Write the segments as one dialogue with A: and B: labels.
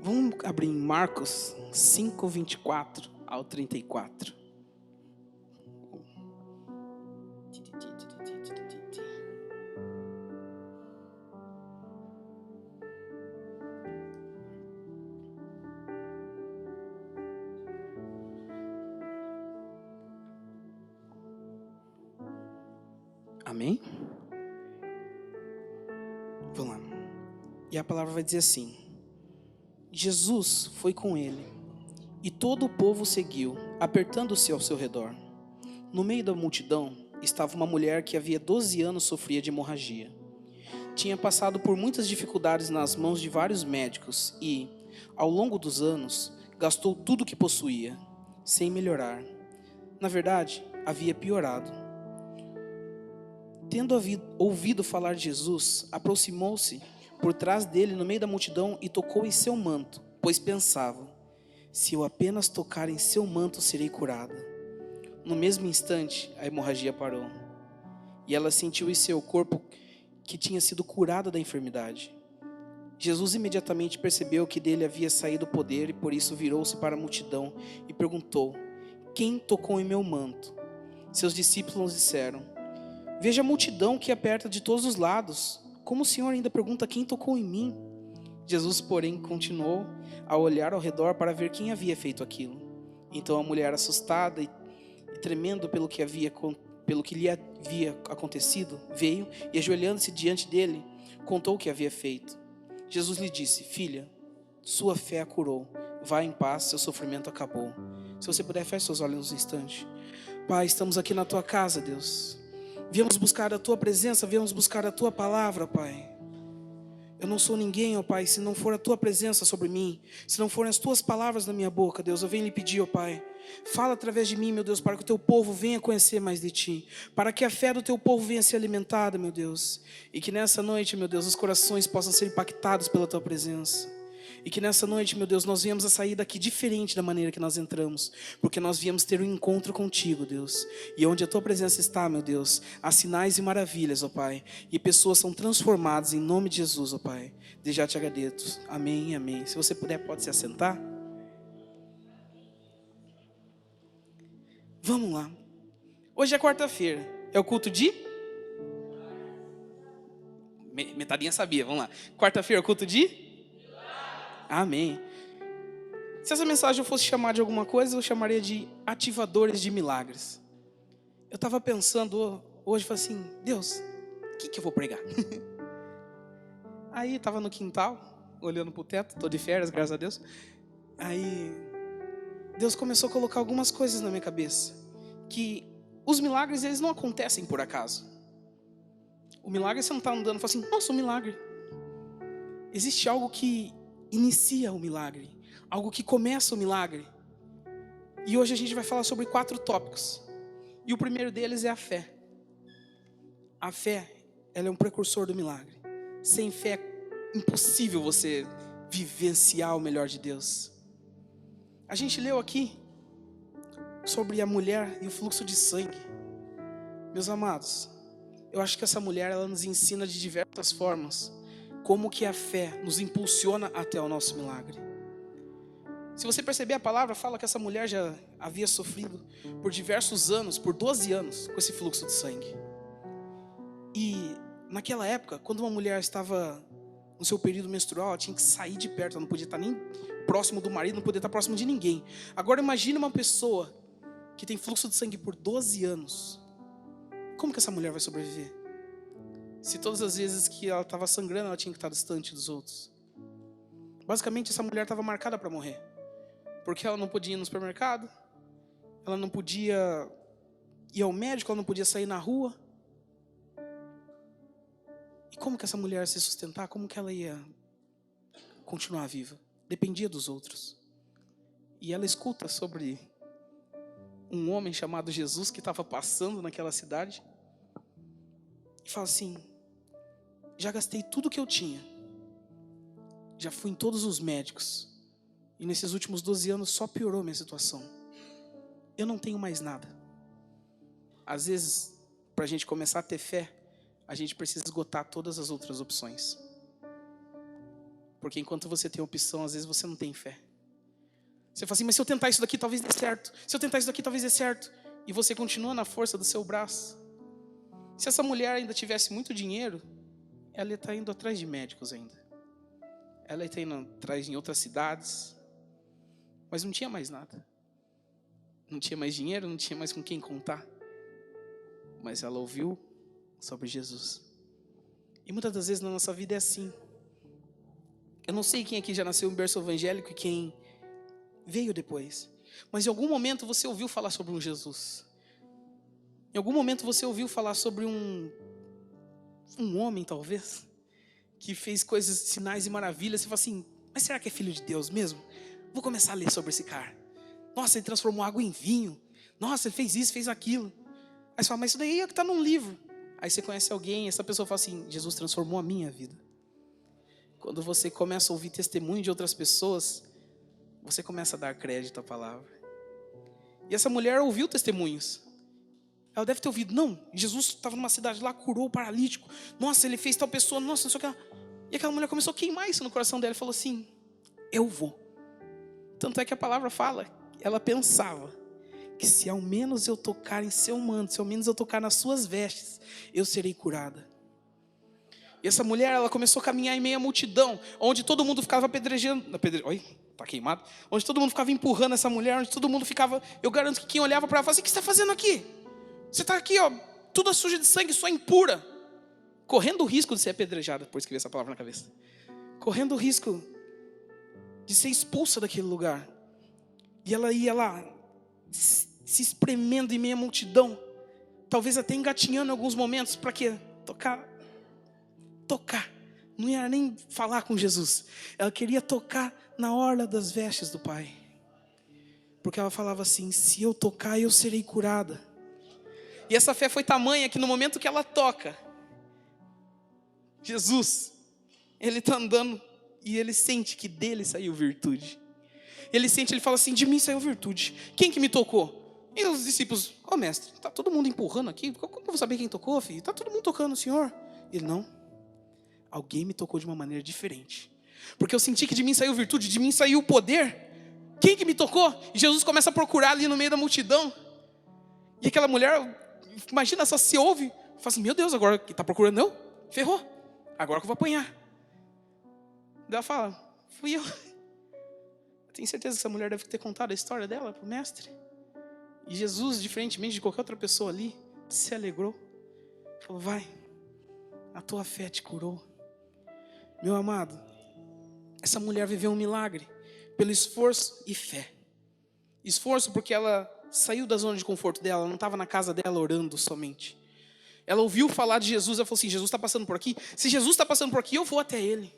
A: Vamos abrir em Marcos 5, 24 ao 34. Amém? Vamos lá. E a palavra vai dizer assim: Jesus foi com ele, e todo o povo seguiu, apertando-se ao seu redor. No meio da multidão estava uma mulher que havia 12 anos sofria de hemorragia. Tinha passado por muitas dificuldades nas mãos de vários médicos e, ao longo dos anos, gastou tudo o que possuía, sem melhorar. Na verdade, havia piorado. Tendo ouvido falar de Jesus, aproximou-se por trás dele no meio da multidão e tocou em seu manto, pois pensava: se eu apenas tocar em seu manto, serei curada. No mesmo instante, a hemorragia parou, e ela sentiu em seu corpo que tinha sido curada da enfermidade. Jesus imediatamente percebeu que dele havia saído o poder e por isso virou-se para a multidão e perguntou: quem tocou em meu manto? Seus discípulos disseram: veja a multidão que aperta de todos os lados. Como o Senhor ainda pergunta quem tocou em mim? Jesus, porém, continuou a olhar ao redor para ver quem havia feito aquilo. Então a mulher, assustada e tremendo pelo que lhe havia acontecido, veio e, ajoelhando-se diante dele, contou o que havia feito. Jesus lhe disse: filha, sua fé a curou. Vá em paz, seu sofrimento acabou. Se você puder, feche seus olhos um instante. Pai, estamos aqui na tua casa, Deus. Viemos buscar a tua presença, viemos buscar a tua palavra, Pai. Eu não sou ninguém, ó Pai, se não for a tua presença sobre mim, se não forem as tuas palavras na minha boca, Deus. Eu venho lhe pedir, ó Pai, fala através de mim, meu Deus, para que o teu povo venha conhecer mais de ti, para que a fé do teu povo venha ser alimentada, meu Deus, e que nessa noite, meu Deus, os corações possam ser impactados pela tua presença. E que nessa noite, meu Deus, nós viemos a sair daqui diferente da maneira que nós entramos, porque nós viemos ter um encontro contigo, Deus. E onde a tua presença está, meu Deus, há sinais e maravilhas, ó Pai. E pessoas são transformadas em nome de Jesus, ó Pai. Desde já te agradeço. Amém, amém. Se você puder, pode se assentar. Vamos lá. Hoje é quarta-feira. É o culto de? Metadinha sabia, vamos lá. Quarta-feira é o culto de? Amém. Se essa mensagem eu fosse chamar de alguma coisa, eu chamaria de ativadores de milagres. Eu estava pensando hoje, falei assim: Deus, o que eu vou pregar? Aí estava no quintal, olhando para o teto, estou de férias, graças a Deus. Aí Deus começou a colocar algumas coisas na minha cabeça, que os milagres, eles não acontecem por acaso. O milagre, você não está andando e fala assim: nossa, um milagre. Existe algo que inicia o milagre, algo que começa o milagre. E hoje a gente vai falar sobre 4 tópicos. E o primeiro deles é a fé. A fé, ela é um precursor do milagre. Sem fé é impossível você vivenciar o melhor de Deus. A gente leu aqui sobre a mulher e o fluxo de sangue. Meus amados, eu acho que essa mulher, ela nos ensina de diversas formas como que a fé nos impulsiona até o nosso milagre. Se você perceber, a palavra fala que essa mulher já havia sofrido por diversos anos, por 12 anos, com esse fluxo de sangue. E naquela época, quando uma mulher estava no seu período menstrual, ela tinha que sair de perto, ela não podia estar nem próximo do marido, não podia estar próximo de ninguém. Agora imagine uma pessoa que tem fluxo de sangue por 12 anos. Como que essa mulher vai sobreviver? Se todas as vezes que ela estava sangrando, ela tinha que estar distante dos outros. Basicamente, essa mulher estava marcada para morrer. Porque ela não podia ir no supermercado, ela não podia ir ao médico, ela não podia sair na rua. E como que essa mulher ia se sustentar? Como que ela ia continuar viva? Dependia dos outros. E ela escuta sobre um homem chamado Jesus que estava passando naquela cidade. E fala assim: já gastei tudo que eu tinha. Já fui em todos os médicos. E nesses últimos 12 anos só piorou a minha situação. Eu não tenho mais nada. Às vezes, para a gente começar a ter fé, a gente precisa esgotar todas as outras opções. Porque enquanto você tem opção, às vezes você não tem fé. Você fala assim, mas se eu tentar isso daqui, talvez dê certo. Se eu tentar isso daqui, talvez dê certo. E você continua na força do seu braço. Se essa mulher ainda tivesse muito dinheiro, ela está indo atrás de médicos ainda. Ela está indo atrás em outras cidades. Mas não tinha mais nada. Não tinha mais dinheiro, não tinha mais com quem contar. Mas ela ouviu sobre Jesus. E muitas das vezes na nossa vida é assim. Eu não sei quem aqui já nasceu em berço evangélico e quem veio depois. Mas em algum momento você ouviu falar sobre um Jesus. Em algum momento você ouviu falar sobre um homem, talvez, que fez coisas, sinais e maravilhas. Você fala assim, mas será que é filho de Deus mesmo? Vou começar a ler sobre esse cara. Nossa, ele transformou água em vinho. Nossa, ele fez isso, fez aquilo. Aí você fala, mas isso daí é o que está num livro. Aí você conhece alguém, essa pessoa fala assim, Jesus transformou a minha vida. Quando você começa a ouvir testemunho de outras pessoas, você começa a dar crédito à palavra. E essa mulher ouviu testemunhos. Ela deve ter ouvido, não, Jesus estava numa cidade lá, curou o paralítico. Nossa, ele fez tal pessoa, nossa, não sei o que. E aquela mulher começou a queimar isso no coração dela e falou assim, eu vou. Tanto é que a palavra fala, ela pensava que se ao menos eu tocar em seu manto, se ao menos eu tocar nas suas vestes, eu serei curada. E essa mulher, ela começou a caminhar em meio à multidão, onde todo mundo ficava apedrejando. Oi, tá queimado. Onde todo mundo ficava empurrando essa mulher, onde todo mundo ficava. Eu garanto que quem olhava para ela falava assim: o que você está fazendo aqui? Você está aqui, ó, toda suja de sangue, só impura. Correndo o risco de ser apedrejada, depois que veio essa palavra na cabeça. Correndo o risco de ser expulsa daquele lugar. E ela ia lá, se espremendo em meio à multidão. Talvez até engatinhando em alguns momentos. Para quê? Tocar. Não ia nem falar com Jesus. Ela queria tocar na orla das vestes do Pai. Porque ela falava assim, se eu tocar, eu serei curada. E essa fé foi tamanha que no momento que ela toca, Jesus, ele está andando e ele sente que dele saiu virtude. Ele fala assim, de mim saiu virtude. Quem que me tocou? E os discípulos, mestre, está todo mundo empurrando aqui? Como eu vou saber quem tocou, filho? Está todo mundo tocando o Senhor. Ele, não. Alguém me tocou de uma maneira diferente. Porque eu senti que de mim saiu virtude, de mim saiu o poder. Quem que me tocou? E Jesus começa a procurar ali no meio da multidão. E aquela mulher, imagina só, se ouve, fala assim, meu Deus, agora que está procurando, não? Ferrou. Agora que eu vou apanhar. Daí ela fala, fui eu. Tenho certeza que essa mulher deve ter contado a história dela para o mestre. E Jesus, diferentemente de qualquer outra pessoa ali, se alegrou. Falou, vai, a tua fé te curou. Meu amado, essa mulher viveu um milagre pelo esforço e fé. Esforço porque ela saiu da zona de conforto dela, ela não estava na casa dela orando somente. Ela ouviu falar de Jesus, ela falou assim, Jesus está passando por aqui? Se Jesus está passando por aqui, eu vou até Ele.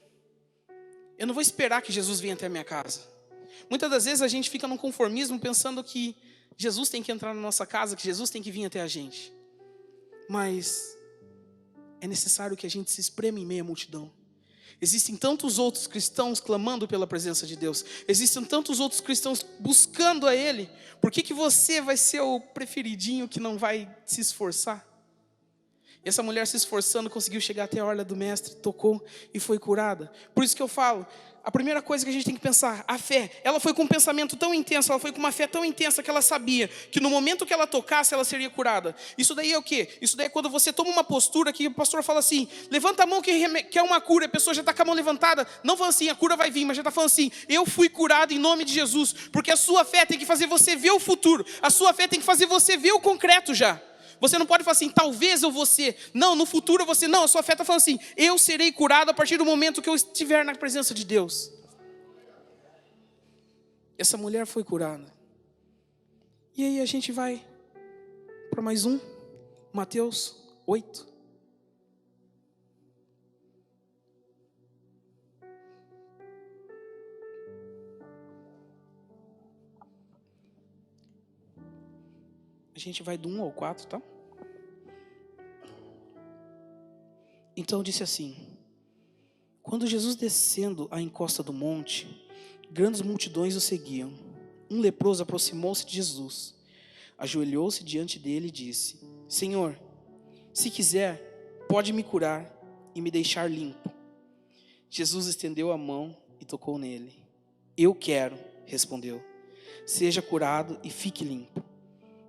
A: Eu não vou esperar que Jesus venha até a minha casa. Muitas das vezes a gente fica num conformismo pensando que Jesus tem que entrar na nossa casa, que Jesus tem que vir até a gente. Mas é necessário que a gente se espreme em meio à multidão. Existem tantos outros cristãos clamando pela presença de Deus. Existem tantos outros cristãos buscando a Ele. Por que você vai ser o preferidinho que não vai se esforçar? E essa mulher se esforçando conseguiu chegar até a orla do mestre, tocou e foi curada. Por isso que eu falo, a primeira coisa que a gente tem que pensar, a fé. Ela foi com um pensamento tão intenso, ela foi com uma fé tão intensa que ela sabia que no momento que ela tocasse, ela seria curada. Isso daí é o quê? Isso daí é quando você toma uma postura que o pastor fala assim, levanta a mão que é uma cura, a pessoa já está com a mão levantada, não fala assim, a cura vai vir, mas já está falando assim, eu fui curado em nome de Jesus, porque a sua fé tem que fazer você ver o futuro, a sua fé tem que fazer você ver o concreto já. Você não pode falar assim, talvez eu vou ser. Não, no futuro você não, a sua fé está falando assim, eu serei curado a partir do momento que eu estiver na presença de Deus. Essa mulher foi curada. E aí a gente vai para mais um, Mateus 8. A gente vai do 1 ao 4, tá? Então disse assim, quando Jesus descendo a encosta do monte, grandes multidões o seguiam. Um leproso aproximou-se de Jesus, ajoelhou-se diante dele e disse, Senhor, se quiser, pode me curar e me deixar limpo. Jesus estendeu a mão e tocou nele. Eu quero, respondeu. Seja curado e fique limpo.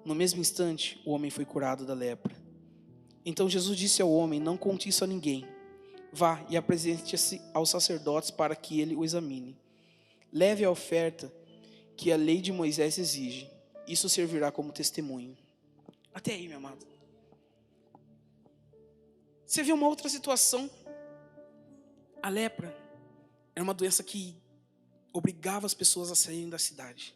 A: No mesmo instante, o homem foi curado da lepra. Então Jesus disse ao homem: não conte isso a ninguém. Vá e apresente-se aos sacerdotes para que ele o examine. Leve a oferta que a lei de Moisés exige. Isso servirá como testemunho. Até aí, meu amado. Você vê uma outra situação. A lepra era uma doença que obrigava as pessoas a saírem da cidade.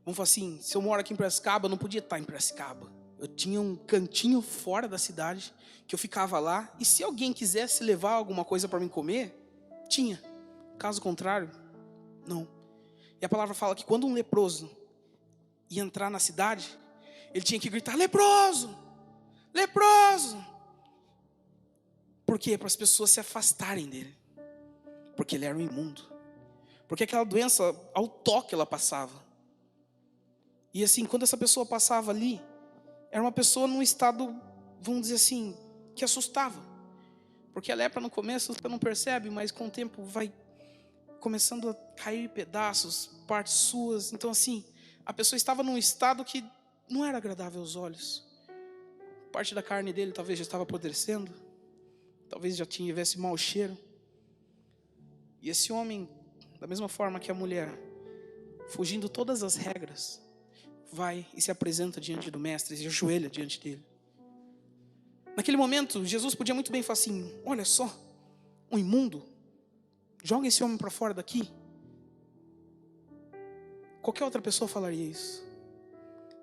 A: Vamos falar assim, se eu moro aqui em Piracicaba, eu não podia estar em Piracicaba. Eu tinha um cantinho fora da cidade, que eu ficava lá, e se alguém quisesse levar alguma coisa para mim comer, tinha. Caso contrário, não. E a palavra fala que quando um leproso ia entrar na cidade, ele tinha que gritar: leproso! Leproso! Por quê? Para as pessoas se afastarem dele. Porque ele era um imundo. Porque aquela doença, ao toque ela passava. E assim, quando essa pessoa passava ali, era uma pessoa num estado, vamos dizer assim, que assustava. Porque a lepra no começo você não percebe, mas com o tempo vai começando a cair pedaços, partes suas. Então assim, a pessoa estava num estado que não era agradável aos olhos. Parte da carne dele talvez já estava apodrecendo. Talvez já tivesse mau cheiro. E esse homem, da mesma forma que a mulher, fugindo todas as regras, vai e se apresenta diante do mestre, e se ajoelha diante dele. Naquele momento, Jesus podia muito bem falar assim: olha só, um imundo, joga esse homem para fora daqui. Qualquer outra pessoa falaria isso.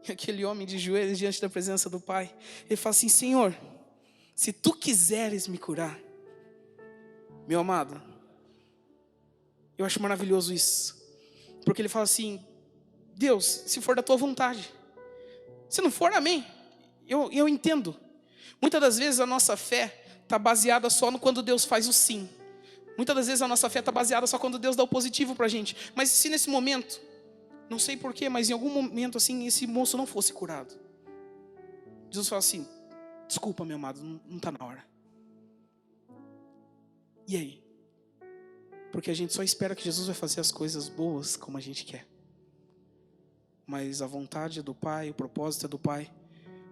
A: E aquele homem de joelhos diante da presença do Pai, ele fala assim: Senhor, se tu quiseres me curar. Meu amado, eu acho maravilhoso isso. Porque ele fala assim: Deus, se for da tua vontade. Se não for, amém. Eu entendo. Muitas das vezes a nossa fé está baseada só no quando Deus faz o sim. Muitas das vezes a nossa fé está baseada só quando Deus dá o positivo para a gente. Mas se nesse momento, não sei porquê, mas em algum momento assim, esse moço não fosse curado, Jesus fala assim: desculpa, meu amado, não está na hora. E aí? Porque a gente só espera que Jesus vai fazer as coisas boas como a gente quer. Mas a vontade é do Pai, o propósito é do Pai.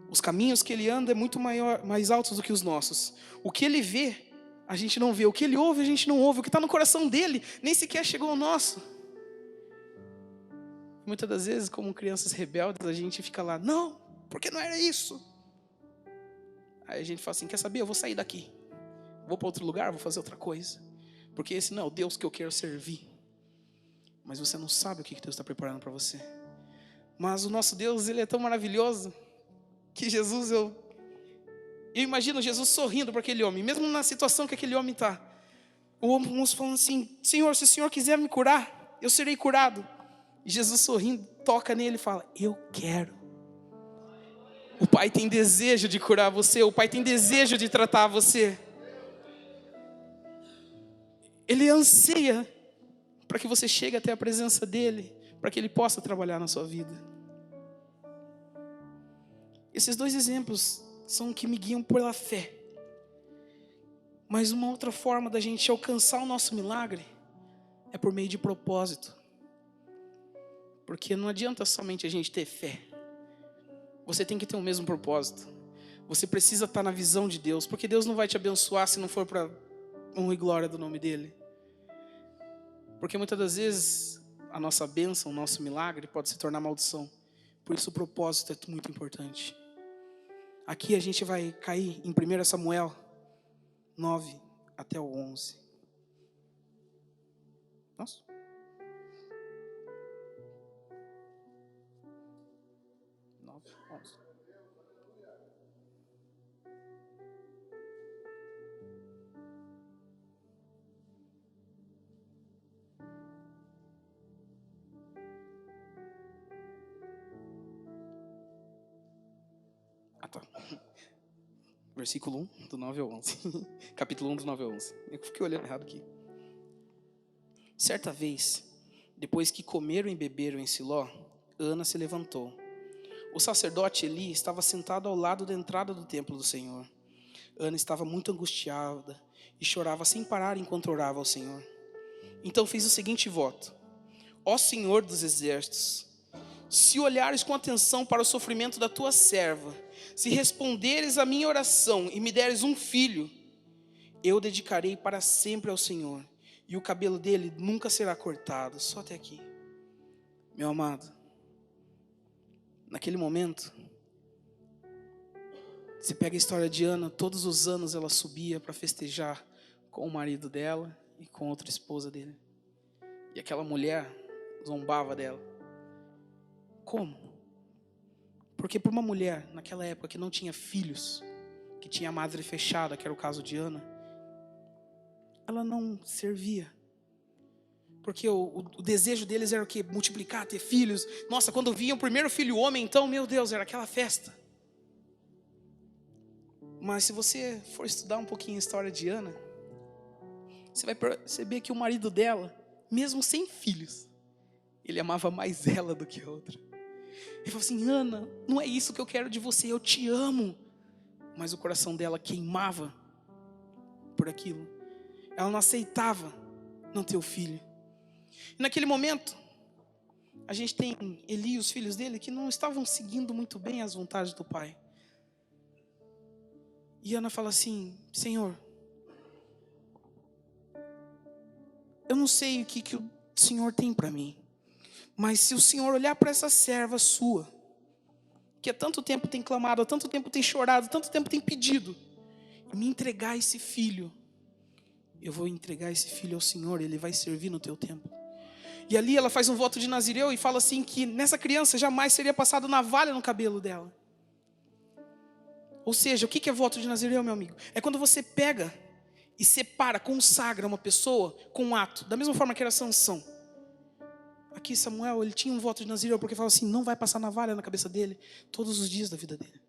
A: Os caminhos que Ele anda é muito mais altos do que os nossos. O que Ele vê, a gente não vê. O que Ele ouve, a gente não ouve. O que está no coração dEle, nem sequer chegou ao nosso. Muitas das vezes, como crianças rebeldes, a gente fica lá: não, porque não era isso. Aí a gente fala assim: quer saber, eu vou sair daqui. Vou para outro lugar, vou fazer outra coisa. Porque esse não é o Deus que eu quero servir. Mas você não sabe o que Deus está preparando para você. Mas o nosso Deus, Ele é tão maravilhoso, que Jesus, eu imagino Jesus sorrindo para aquele homem, mesmo na situação que aquele homem está. O moço falando assim: Senhor, se o Senhor quiser me curar, eu serei curado. E Jesus sorrindo, toca nele e fala: eu quero. O Pai tem desejo de curar você, o Pai tem desejo de tratar você. Ele anseia para que você chegue até a presença dEle, para que Ele possa trabalhar na sua vida. Esses dois exemplos são que me guiam pela fé. Mas uma outra forma da gente alcançar o nosso milagre é por meio de propósito. Porque não adianta somente a gente ter fé. Você tem que ter o mesmo propósito. Você precisa estar na visão de Deus, porque Deus não vai te abençoar se não for para honra e glória do nome dEle. Porque muitas das vezes a nossa bênção, o nosso milagre pode se tornar maldição. Por isso o propósito é muito importante. Aqui a gente vai cair em 1 Samuel 9 até o 11. Nossa. Tá. Versículo 1, do 9 ao 11. Capítulo 1, do 9 ao 11. Eu fiquei olhando errado aqui. Certa vez, depois que comeram e beberam em Siló, Ana se levantou. O sacerdote Eli estava sentado ao lado da entrada do templo do Senhor. Ana estava muito angustiada e chorava sem parar enquanto orava ao Senhor. Então fez o seguinte voto: ó Senhor dos exércitos, se olhares com atenção para o sofrimento da tua serva, se responderes à minha oração e me deres um filho, eu o dedicarei para sempre ao Senhor, e o cabelo dele nunca será cortado. Só até aqui. Meu amado, naquele momento, você pega a história de Ana, todos os anos ela subia para festejar com o marido dela e com outra esposa dele. E aquela mulher zombava dela. Como? Porque para uma mulher, naquela época, que não tinha filhos, que tinha a madre fechada, que era o caso de Ana, ela não servia. Porque o desejo deles era o quê? Multiplicar, ter filhos. Nossa, quando vinha o primeiro filho homem, então, meu Deus, era aquela festa. Mas se você for estudar um pouquinho a história de Ana, você vai perceber que o marido dela, mesmo sem filhos, ele amava mais ela do que a outra. Ele falou assim: Ana, não é isso que eu quero de você, eu te amo. Mas o coração dela queimava por aquilo. Ela não aceitava não ter o filho. E naquele momento, a gente tem Eli e os filhos dele que não estavam seguindo muito bem as vontades do pai. E Ana fala assim: Senhor, eu não sei o que o Senhor tem para mim, mas se o Senhor olhar para essa serva sua, que há tanto tempo tem clamado, há tanto tempo tem chorado, há tanto tempo tem pedido, e me entregar esse filho, eu vou entregar esse filho ao Senhor, ele vai servir no teu templo. E ali ela faz um voto de Nazireu e fala assim que nessa criança jamais seria passado navalha no cabelo dela. Ou seja, o que é voto de Nazireu, meu amigo? É quando você pega e separa, consagra uma pessoa com um ato, da mesma forma que era Sansão. Aqui Samuel, ele tinha um voto de Nazireu porque falava assim: não vai passar navalha na cabeça dele todos os dias da vida dele.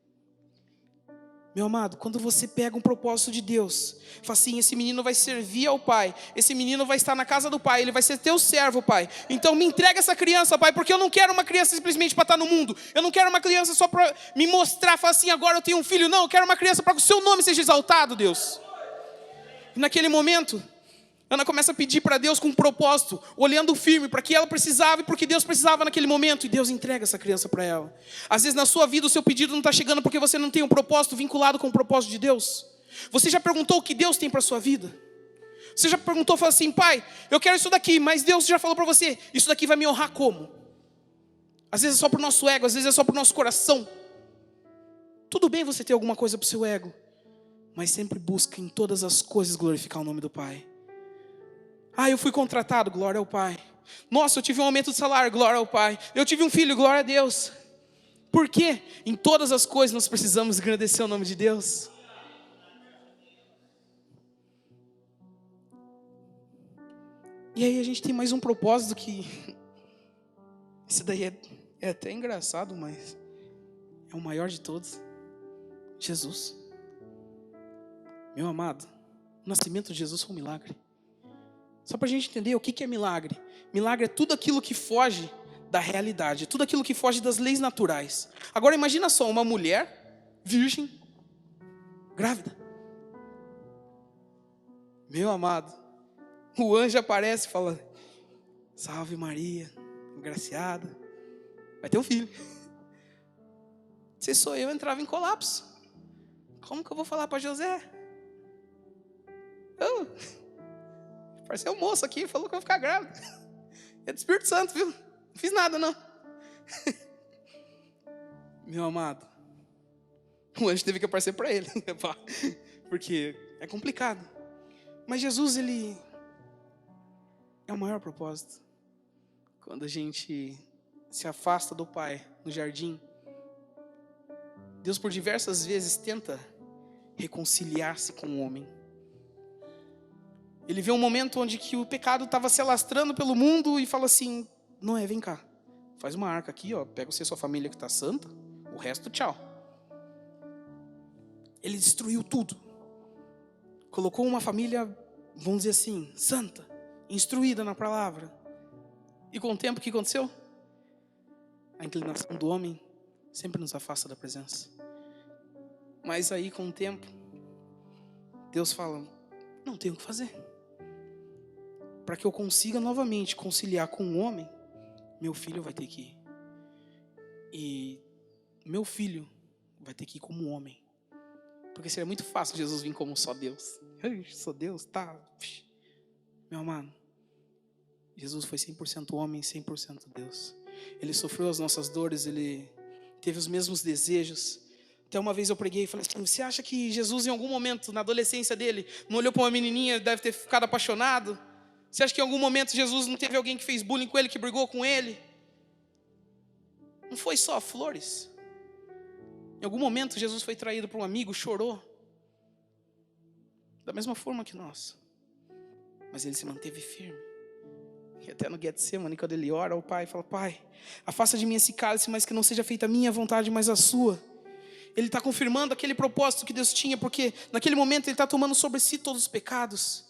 A: Meu amado, quando você pega um propósito de Deus, fala assim: esse menino vai servir ao Pai, esse menino vai estar na casa do Pai, ele vai ser teu servo, Pai. Então me entrega essa criança, Pai, porque eu não quero uma criança simplesmente para estar no mundo. Eu não quero uma criança só para me mostrar, falar assim: agora eu tenho um filho. Não, eu quero uma criança para que o seu nome seja exaltado, Deus. E naquele momento, Ana começa a pedir para Deus com um propósito, olhando firme para que ela precisava e porque Deus precisava naquele momento. E Deus entrega essa criança para ela. Às vezes na sua vida o seu pedido não está chegando porque você não tem um propósito vinculado com o propósito de Deus. Você já perguntou o que Deus tem para a sua vida? Você já perguntou, falou assim: Pai, eu quero isso daqui, mas Deus já falou para você: isso daqui vai me honrar como? Às vezes é só para o nosso ego, às vezes é só para o nosso coração. Tudo bem você ter alguma coisa para o seu ego, mas sempre busca em todas as coisas glorificar o nome do Pai. Ah, eu fui contratado, glória ao Pai. Nossa, eu tive um aumento de salário, glória ao Pai. Eu tive um filho, glória a Deus. Por quê? Em todas as coisas nós precisamos agradecer o nome de Deus. E aí a gente tem mais um propósito que... Esse daí é até engraçado, mas é o maior de todos. Jesus. Meu amado, o nascimento de Jesus foi um milagre. Só para a gente entender o que é milagre. Milagre é tudo aquilo que foge da realidade, tudo aquilo que foge das leis naturais. Agora imagina só, uma mulher virgem, grávida. Meu amado, o anjo aparece e fala: salve Maria, agraciada, vai ter um filho. Se sou eu entrava em colapso. Como que eu vou falar para José? Pareceu um moço aqui, falou que eu vou ficar grávida. É do Espírito Santo, viu? Não fiz nada, não. Meu amado, o anjo teve que aparecer para ele, porque é complicado. Mas Jesus, ele é o maior propósito. Quando a gente se afasta do Pai no jardim, Deus por diversas vezes tenta reconciliar-se com o homem. Ele vê um momento onde que o pecado estava se alastrando pelo mundo e fala assim: Noé, vem cá, faz uma arca aqui, ó, pega você e sua família que está santa, o resto tchau. Ele destruiu tudo. Colocou uma família, vamos dizer assim, santa, instruída na palavra. E com o tempo o que aconteceu? A inclinação do homem sempre nos afasta da presença. Mas aí com o tempo, Deus fala: Não tenho o que fazer. Para que eu consiga novamente conciliar com um homem, meu filho vai ter que ir. E meu filho vai ter que ir como um homem. Porque seria muito fácil Jesus vir como só Deus. Eu sou Deus, tá? Meu amado, Jesus foi 100% homem, 100% Deus. Ele sofreu as nossas dores, ele teve os mesmos desejos. Até uma vez eu preguei e falei assim: você acha que Jesus em algum momento, na adolescência dele, não olhou para uma menininha e deve ter ficado apaixonado? Você acha que em algum momento Jesus não teve alguém que fez bullying com ele, que brigou com ele? Não foi só flores. Em algum momento Jesus foi traído por um amigo, chorou. Da mesma forma que nós. Mas ele se manteve firme. E até no Getsemane, quando ele ora ao Pai, fala: Pai, afasta de mim esse cálice, mas que não seja feita a minha vontade, mas a sua. Ele está confirmando aquele propósito que Deus tinha, porque naquele momento ele está tomando sobre si todos os pecados.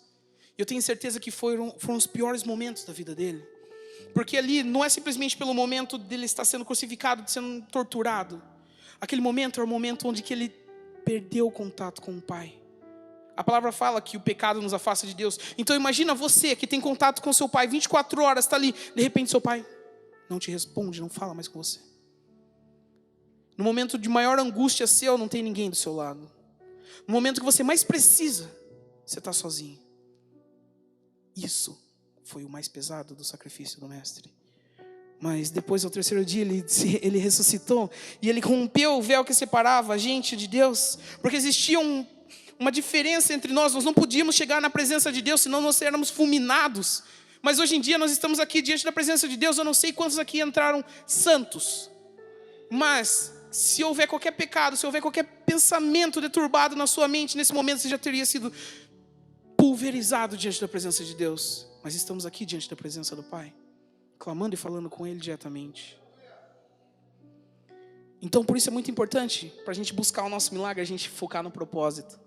A: E eu tenho certeza que foram os piores momentos da vida dele. Porque ali não é simplesmente pelo momento dele estar sendo crucificado, sendo torturado. Aquele momento é o momento onde que ele perdeu o contato com o Pai. A palavra fala que o pecado nos afasta de Deus. Então imagina você que tem contato com seu pai 24 horas, está ali. De repente seu pai não te responde, não fala mais com você. No momento de maior angústia seu, não tem ninguém do seu lado. No momento que você mais precisa, você está sozinho. Isso foi o mais pesado do sacrifício do Mestre. Mas depois, ao terceiro dia, ele ressuscitou. E ele rompeu o véu que separava a gente de Deus. Porque existia uma diferença entre nós. Nós não podíamos chegar na presença de Deus, senão nós éramos fulminados. Mas hoje em dia nós estamos aqui diante da presença de Deus. Eu não sei quantos aqui entraram santos. Mas se houver qualquer pecado, se houver qualquer pensamento deturbado na sua mente, nesse momento você já teria sido pulverizado diante da presença de Deus. Mas estamos aqui diante da presença do Pai, clamando e falando com Ele diretamente. Então por isso é muito importante, para a gente buscar o nosso milagre, a gente focar no propósito.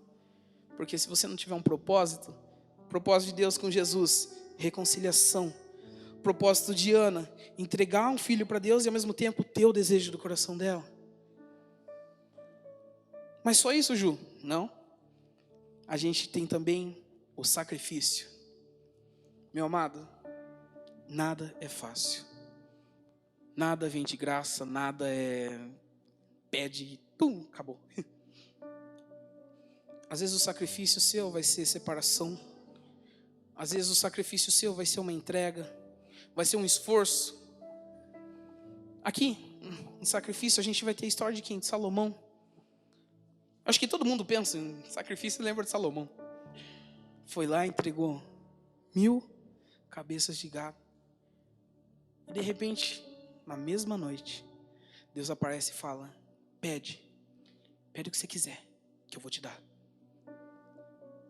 A: Porque se você não tiver um propósito, o propósito de Deus com Jesus, reconciliação. O propósito de Ana, entregar um filho para Deus e ao mesmo tempo ter o desejo do coração dela. Mas só isso, Ju? Não. A gente tem também o sacrifício. Meu amado, nada é fácil. Nada vem de graça, nada pede, pum, acabou. Às vezes o sacrifício seu vai ser separação. Às vezes o sacrifício seu vai ser uma entrega, vai ser um esforço. Aqui, em sacrifício, a gente vai ter a história de quem? De Salomão. Acho que todo mundo pensa em sacrifício e lembra de Salomão. Foi lá e entregou 1000 cabeças de gado. E de repente, na mesma noite, Deus aparece e fala: pede o que você quiser, que eu vou te dar.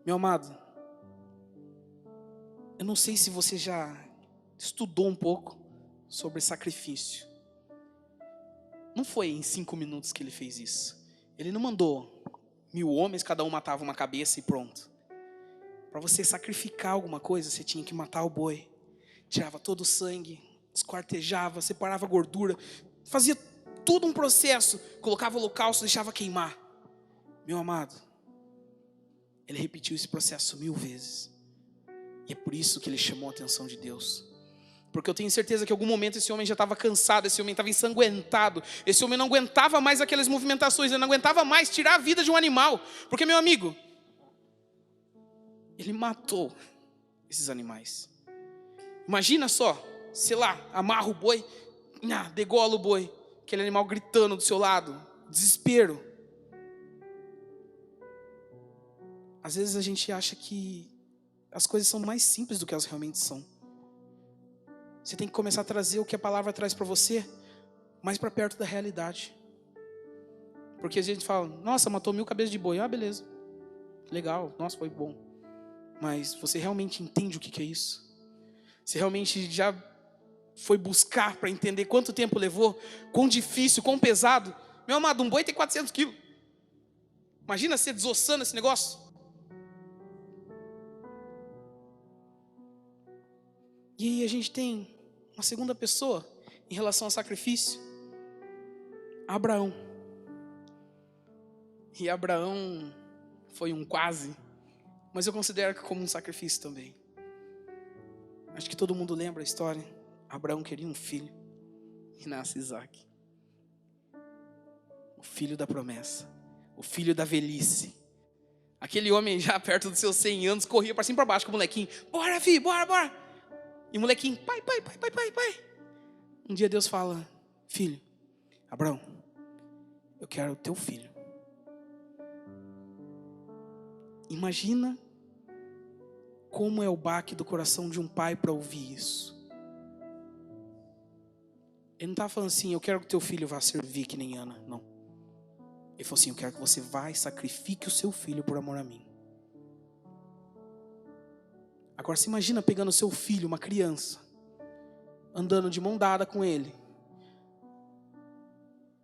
A: Meu amado, eu não sei se você já estudou um pouco sobre sacrifício. Não foi em 5 minutos que ele fez isso. Ele não mandou 1000 homens, cada um matava uma cabeça e pronto. Para você sacrificar alguma coisa, você tinha que matar o boi. Tirava todo o sangue, esquartejava, separava a gordura, fazia todo um processo, colocava o holocausto, deixava queimar. Meu amado, ele repetiu esse processo 1000 vezes. E é por isso que ele chamou a atenção de Deus. Porque eu tenho certeza que em algum momento esse homem já estava cansado, esse homem estava ensanguentado, esse homem não aguentava mais aquelas movimentações, ele não aguentava mais tirar a vida de um animal. Porque, meu amigo, ele matou esses animais. Imagina só, sei lá, amarra o boi, degola o boi, aquele animal gritando do seu lado, desespero. Às vezes a gente acha que as coisas são mais simples do que elas realmente são. Você tem que começar a trazer o que a palavra traz para você mais para perto da realidade. Porque a gente fala: nossa, matou 1000 cabeças de boi. Ah, beleza, legal, nossa, foi bom. Mas você realmente entende o que é isso? Você realmente já foi buscar para entender quanto tempo levou? Quão difícil, quão pesado? Meu amado, um boi tem 400 quilos. Imagina você desossando esse negócio. E aí a gente tem uma segunda pessoa em relação ao sacrifício: Abraão. E Abraão foi um quase, mas eu considero que como um sacrifício também. Acho que todo mundo lembra a história. Abraão queria um filho e nasce Isaac. O filho da promessa, o filho da velhice. Aquele homem já perto dos seus 100 anos corria para cima e para baixo com o molequinho. Bora, filho, bora. E o molequinho, pai. Um dia Deus fala, filho, Abraão, eu quero o teu filho. Imagina como é o baque do coração de um pai para ouvir isso. Ele não estava falando assim, eu quero que teu filho vá servir que nem Ana, não. Ele falou assim, eu quero que você vá e sacrifique o seu filho por amor a mim. Agora você imagina pegando o seu filho, uma criança, andando de mão dada com ele,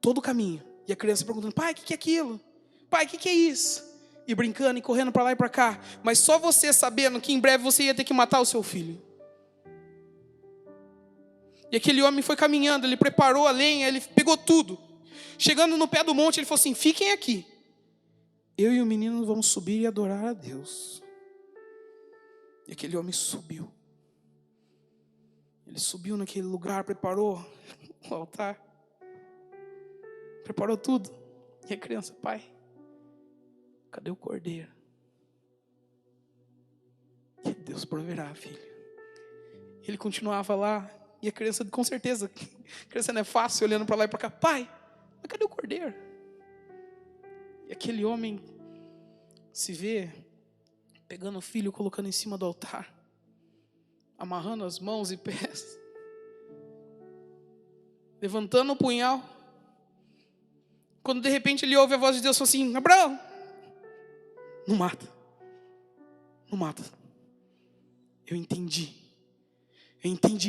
A: todo o caminho, e a criança perguntando, pai, o que é aquilo? Pai, o que é isso? E brincando e correndo para lá e para cá, mas só você sabendo que em breve você ia ter que matar o seu filho. E aquele homem foi caminhando, ele preparou a lenha, ele pegou tudo. Chegando no pé do monte, ele falou assim, fiquem aqui. Eu e o menino vamos subir e adorar a Deus. E aquele homem subiu. Ele subiu naquele lugar, preparou o altar. Preparou tudo. E a criança, pai, cadê o cordeiro? Que Deus proverá, filho. Ele continuava lá. E a criança, com certeza, a criança não é fácil, olhando para lá e para cá. Pai, mas cadê o cordeiro? E aquele homem se vê pegando o filho, colocando em cima do altar, amarrando as mãos e pés, levantando o punhal. Quando de repente ele ouve a voz de Deus, fala assim, Abraão, não mata. Eu entendi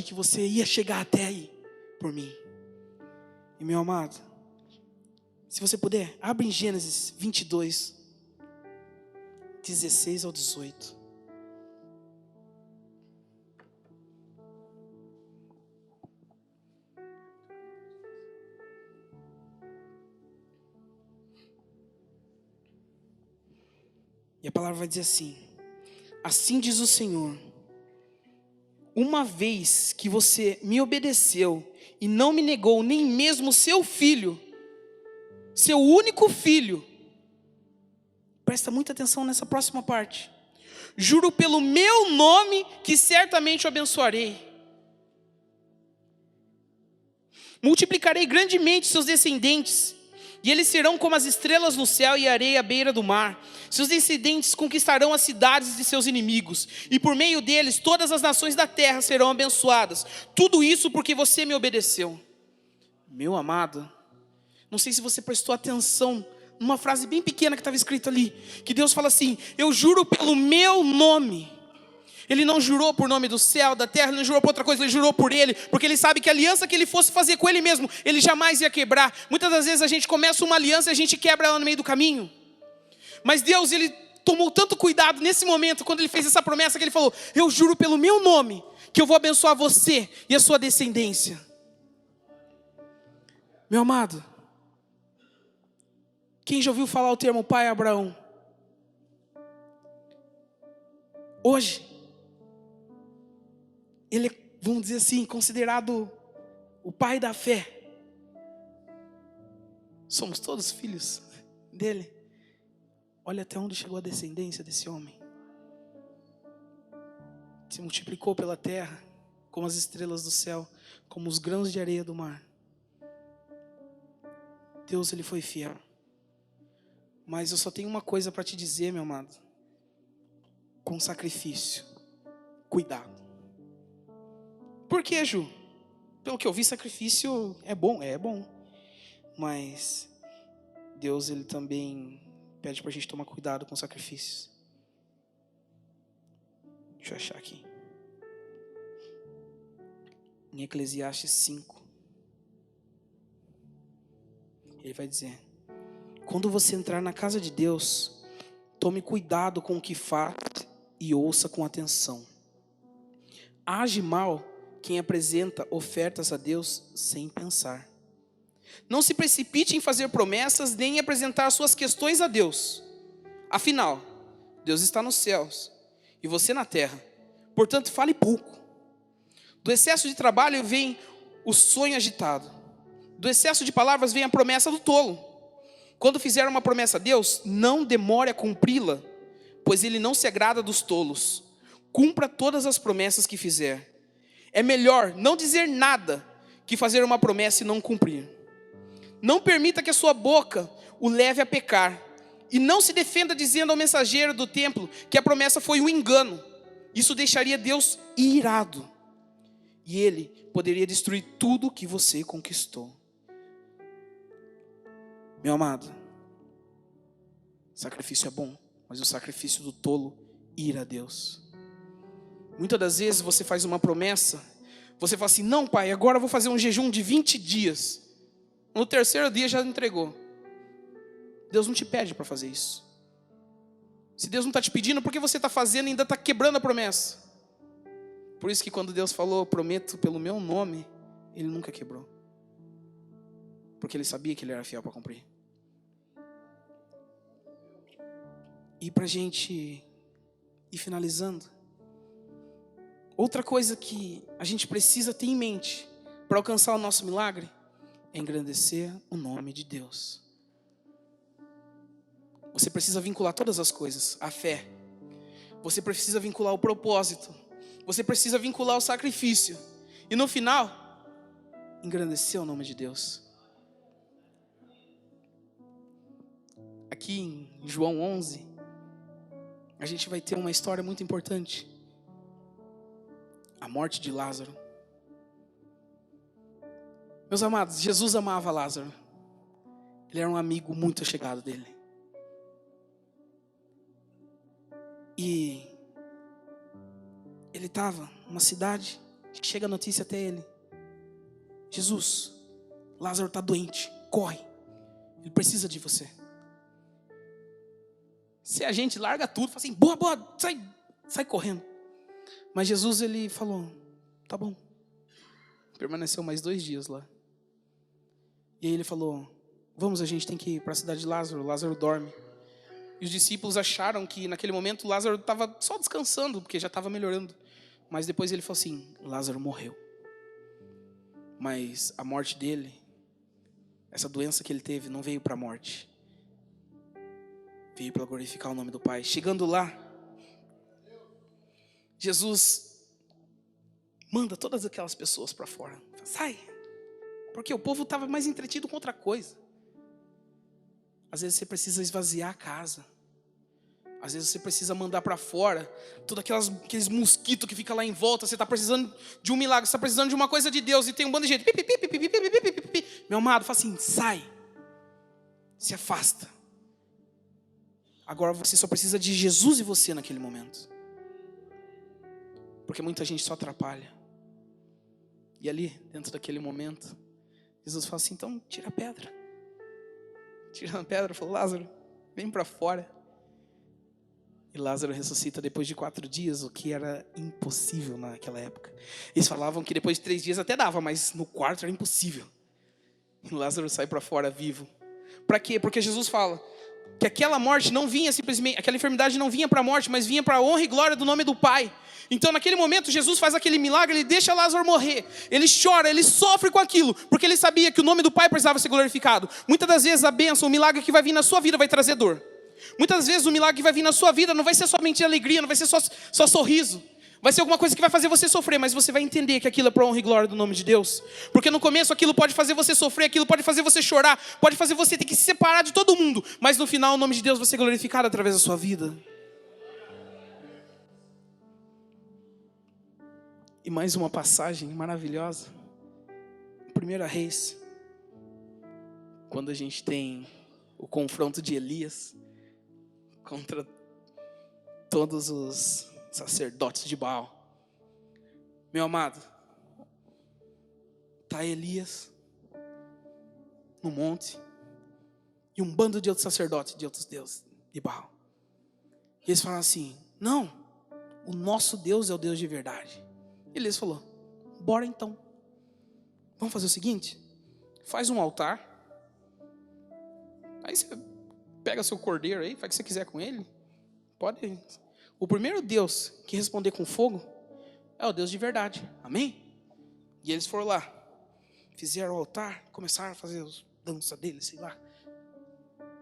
A: que você ia chegar até aí por mim. E meu amado, se você puder, abre em Gênesis 22, 16 ao 18. E a palavra vai dizer assim, assim diz o Senhor, uma vez que você me obedeceu e não me negou nem mesmo seu filho, seu único filho, presta muita atenção nessa próxima parte, juro pelo meu nome que certamente o abençoarei, multiplicarei grandemente seus descendentes, e eles serão como as estrelas no céu e a areia à beira do mar. Seus descendentes conquistarão as cidades de seus inimigos, e por meio deles todas as nações da terra serão abençoadas. Tudo isso porque você me obedeceu. Meu amado, não sei se você prestou atenção numa frase bem pequena que estava escrita ali, que Deus fala assim, eu juro pelo meu nome. Ele não jurou por nome do céu, da terra, ele não jurou por outra coisa, ele jurou por ele, porque ele sabe que a aliança que ele fosse fazer com ele mesmo, ele jamais ia quebrar. Muitas das vezes a gente começa uma aliança e a gente quebra ela no meio do caminho. Mas Deus, ele tomou tanto cuidado nesse momento, quando ele fez essa promessa, que ele falou, eu juro pelo meu nome, que eu vou abençoar você e a sua descendência. Meu amado, quem já ouviu falar o termo pai Abraão? Hoje, ele é, vamos dizer assim, considerado o pai da fé. Somos todos filhos dele. Olha até onde chegou a descendência desse homem. Se multiplicou pela terra, como as estrelas do céu, como os grãos de areia do mar. Deus, ele foi fiel. Mas eu só tenho uma coisa para te dizer, meu amado. Com sacrifício, cuidado. Por que, Ju? Pelo que eu vi, sacrifício é bom. Mas Deus, ele também pede para a gente tomar cuidado com sacrifícios. Deixa eu achar aqui. Em Eclesiastes 5. Ele vai dizer, quando você entrar na casa de Deus, tome cuidado com o que faz e ouça com atenção. Age mal quem apresenta ofertas a Deus sem pensar. Não se precipite em fazer promessas nem em apresentar suas questões a Deus. Afinal, Deus está nos céus e você na terra. Portanto, fale pouco. Do excesso de trabalho vem o sonho agitado. Do excesso de palavras vem a promessa do tolo. Quando fizer uma promessa a Deus, não demore a cumpri-la, pois Ele não se agrada dos tolos. Cumpra todas as promessas que fizer. É melhor não dizer nada que fazer uma promessa e não cumprir. Não permita que a sua boca o leve a pecar. E não se defenda dizendo ao mensageiro do templo que a promessa foi um engano. Isso deixaria Deus irado. E Ele poderia destruir tudo que você conquistou. Meu amado, sacrifício é bom, mas o sacrifício do tolo ira a Deus. Muitas das vezes você faz uma promessa, você fala assim, não pai, agora eu vou fazer um jejum de 20 dias. No terceiro dia já entregou. Deus não te pede para fazer isso. Se Deus não está te pedindo, por que você está fazendo e ainda está quebrando a promessa? Por isso que quando Deus falou, prometo pelo meu nome, Ele nunca quebrou. Porque Ele sabia que Ele era fiel para cumprir. E para a gente ir finalizando, outra coisa que a gente precisa ter em mente para alcançar o nosso milagre é engrandecer o nome de Deus. Você precisa vincular todas as coisas, a fé. Você precisa vincular o propósito. Você precisa vincular o sacrifício. E no final, engrandecer o nome de Deus. Aqui em João 11, a gente vai ter uma história muito importante. A morte de Lázaro. Meus amados, Jesus amava Lázaro. Ele era um amigo muito chegado dele. E ele estava numa cidade, chega a notícia até ele. Jesus, Lázaro está doente, corre. Ele precisa de você. Se a gente larga tudo, fala assim, boa, sai correndo. Mas Jesus, ele falou, tá bom. Permaneceu mais 2 dias lá. E aí ele falou, vamos, a gente tem que ir para a cidade de Lázaro. Lázaro dorme. E os discípulos acharam que naquele momento Lázaro estava só descansando, porque já estava melhorando. Mas depois ele falou assim, Lázaro morreu. Mas a morte dele, essa doença que ele teve, não veio para a morte. Veio para glorificar o nome do Pai. Chegando lá, Jesus manda todas aquelas pessoas para fora. Sai, porque o povo estava mais entretido com outra coisa. Às vezes você precisa esvaziar a casa. Às vezes você precisa mandar para fora todos aqueles mosquitos que ficam lá em volta. Você está precisando de um milagre, você está precisando de uma coisa de Deus. E tem um bando de gente. Meu amado, fala assim, sai. Se afasta. Agora você só precisa de Jesus e você naquele momento. Porque muita gente só atrapalha. E ali, dentro daquele momento, Jesus fala assim, então tira a pedra. Tira a pedra, falou, Lázaro, vem para fora. E Lázaro ressuscita depois de 4 dias, o que era impossível naquela época. Eles falavam que depois de 3 dias até dava, mas no 4 era impossível. E Lázaro sai para fora vivo. Para quê? Porque Jesus fala que aquela morte não vinha simplesmente, aquela enfermidade não vinha para a morte, mas vinha para a honra e glória do nome do Pai. Então naquele momento Jesus faz aquele milagre, ele deixa Lázaro morrer. Ele chora, ele sofre com aquilo, porque ele sabia que o nome do Pai precisava ser glorificado. Muitas das vezes a bênção, o milagre que vai vir na sua vida vai trazer dor. Muitas vezes o milagre que vai vir na sua vida não vai ser somente alegria, não vai ser só sorriso. Vai ser alguma coisa que vai fazer você sofrer, mas você vai entender que aquilo é para honra e glória do nome de Deus. Porque no começo aquilo pode fazer você sofrer, aquilo pode fazer você chorar, pode fazer você ter que se separar de todo mundo. Mas no final o nome de Deus vai ser glorificado através da sua vida. E mais uma passagem maravilhosa. 1 Reis. Quando a gente tem o confronto de Elias contra todos os sacerdotes de Baal. Meu amado, está Elias no monte e um bando de outros sacerdotes de outros deuses de Baal. E eles falam assim, não, o nosso Deus é o Deus de verdade. E Elias falou, bora então. Vamos fazer o seguinte, faz um altar, aí você pega seu cordeiro aí, faz o que você quiser com ele, pode. O primeiro Deus que responder com fogo é o Deus de verdade. Amém? E eles foram lá, fizeram o altar, começaram a fazer as danças deles, sei lá.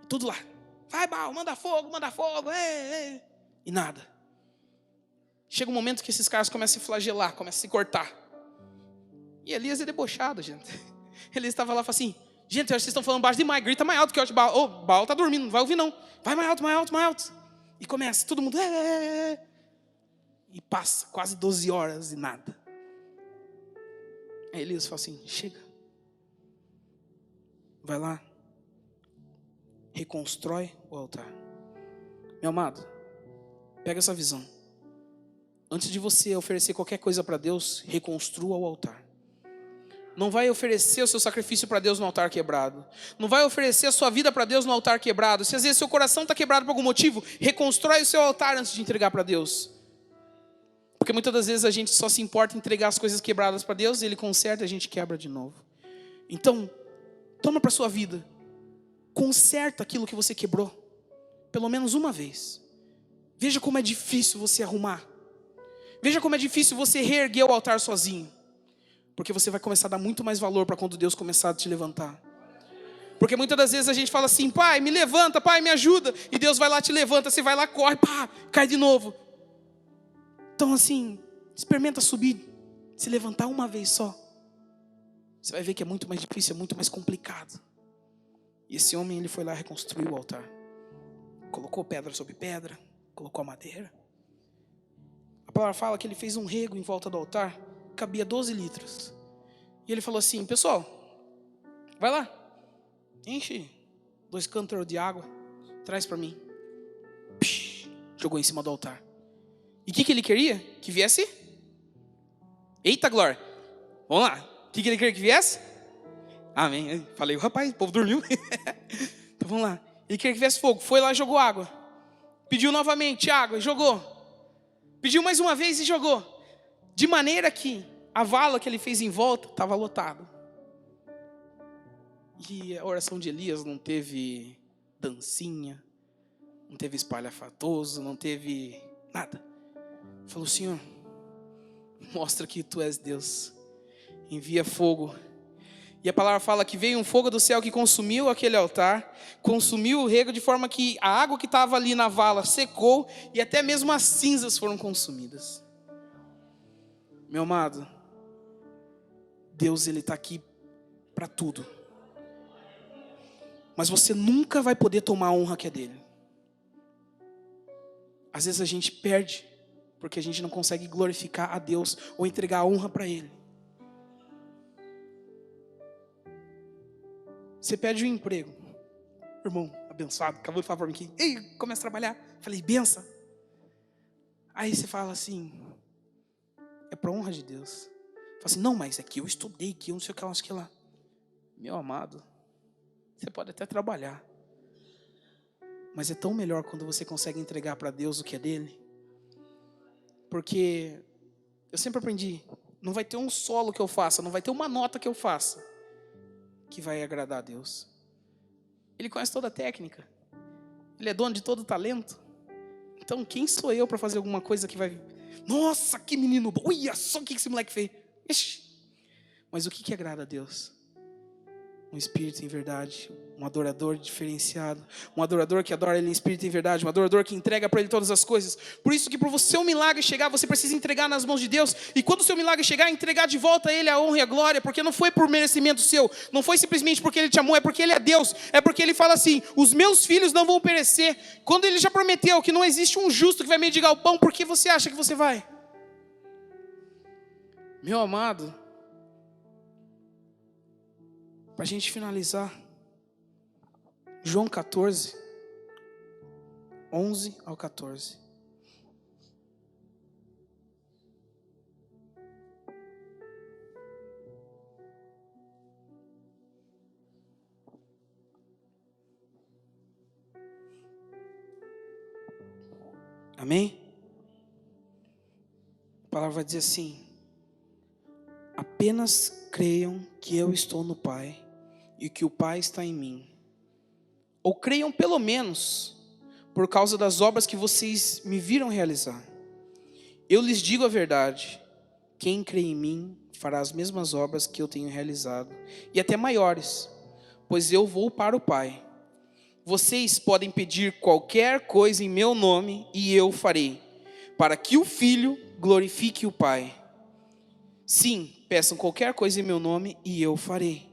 A: Tudo lá. Vai, Baal, manda fogo, e nada. Chega um momento que esses caras começam a se flagelar, começam a se cortar. E Elias é debochado, gente. Elias estava lá e falou assim: gente, vocês estão falando baixo demais, grita mais alto que eu acho. Baal, Baal está dormindo, não vai ouvir não. Vai mais alto, mais alto, mais alto. E começa, todo mundo. E passa quase 12 horas e nada. Aí Elias fala assim: chega. Vai lá. Reconstrói o altar. Meu amado, pega essa visão. Antes de você oferecer qualquer coisa para Deus, reconstrua o altar. Não vai oferecer o seu sacrifício para Deus no altar quebrado. Não vai oferecer a sua vida para Deus no altar quebrado. Se às vezes seu coração está quebrado por algum motivo, reconstrói o seu altar antes de entregar para Deus. Porque muitas das vezes a gente só se importa em entregar as coisas quebradas para Deus, e Ele conserta e a gente quebra de novo. Então, toma para a sua vida. Conserta aquilo que você quebrou. Pelo menos uma vez. Veja como é difícil você arrumar. Veja como é difícil você reerguer o altar sozinho. Porque você vai começar a dar muito mais valor para quando Deus começar a te levantar. Porque muitas das vezes a gente fala assim: pai, me levanta, pai, me ajuda. E Deus vai lá, te levanta, você vai lá, corre, pá, cai de novo. Então assim, experimenta subir, se levantar uma vez só. Você vai ver que é muito mais difícil, é muito mais complicado. E esse homem, ele foi lá reconstruir o altar. Colocou pedra sobre pedra, colocou a madeira. A palavra fala que ele fez um rego em volta do altar, cabia 12 litros. E ele falou assim: pessoal, vai lá, enche 2 cântaros de água, traz para mim. Jogou em cima do altar. E o que ele queria? Que viesse? Eita glória, vamos lá. O que ele queria que viesse? Amém. Falei, rapaz, o povo dormiu. Então vamos lá. Ele queria que viesse fogo, foi lá e jogou água. Pediu novamente água e jogou. Pediu mais uma vez e jogou. De maneira que a vala que ele fez em volta estava lotada. E a oração de Elias não teve dancinha, não teve espalhafatoso, não teve nada. Falou: Senhor, mostra que Tu és Deus. Envia fogo. E a palavra fala que veio um fogo do céu que consumiu aquele altar, consumiu o rego, de forma que a água que estava ali na vala secou, e até mesmo as cinzas foram consumidas. Meu amado, Deus, Ele está aqui para tudo. Mas você nunca vai poder tomar a honra que é dele. Às vezes a gente perde, porque a gente não consegue glorificar a Deus, ou entregar a honra para Ele. Você pede um emprego. Irmão abençoado, acabou de falar para mim aqui: ei, começa a trabalhar. Falei: benção. Aí você fala assim: é para honra de Deus. Fala assim: não, mas aqui eu estudei, que eu não sei o que lá, não sei o que lá. Meu amado, você pode até trabalhar, mas é tão melhor quando você consegue entregar para Deus o que é dele. Porque eu sempre aprendi: não vai ter um solo que eu faça, não vai ter uma nota que eu faça que vai agradar a Deus. Ele conhece toda a técnica. Ele é dono de todo o talento. Então quem sou eu para fazer alguma coisa que vai... Nossa, que menino bom. Olha só o que esse moleque fez. Ixi. Mas o que agrada a Deus? Um espírito em verdade, um adorador diferenciado, um adorador que adora Ele em espírito em verdade, um adorador que entrega para Ele todas as coisas. Por isso que para o seu milagre chegar, você precisa entregar nas mãos de Deus, e quando o seu milagre chegar, entregar de volta a Ele a honra e a glória, porque não foi por merecimento seu, não foi simplesmente porque Ele te amou, é porque Ele é Deus, é porque Ele fala assim: os meus filhos não vão perecer. Quando Ele já prometeu que não existe um justo que vai mendigar o pão, por que você acha que você vai? Meu amado, para a gente finalizar, João 14, 11 ao 14. Amém? A palavra vai dizer assim: apenas creiam que eu estou no Pai e que o Pai está em mim. Ou creiam pelo menos, por causa das obras que vocês me viram realizar. Eu lhes digo a verdade, quem crê em mim fará as mesmas obras que eu tenho realizado, e até maiores, pois eu vou para o Pai. Vocês podem pedir qualquer coisa em meu nome, e eu farei, para que o Filho glorifique o Pai. Sim, peçam qualquer coisa em meu nome, e eu farei.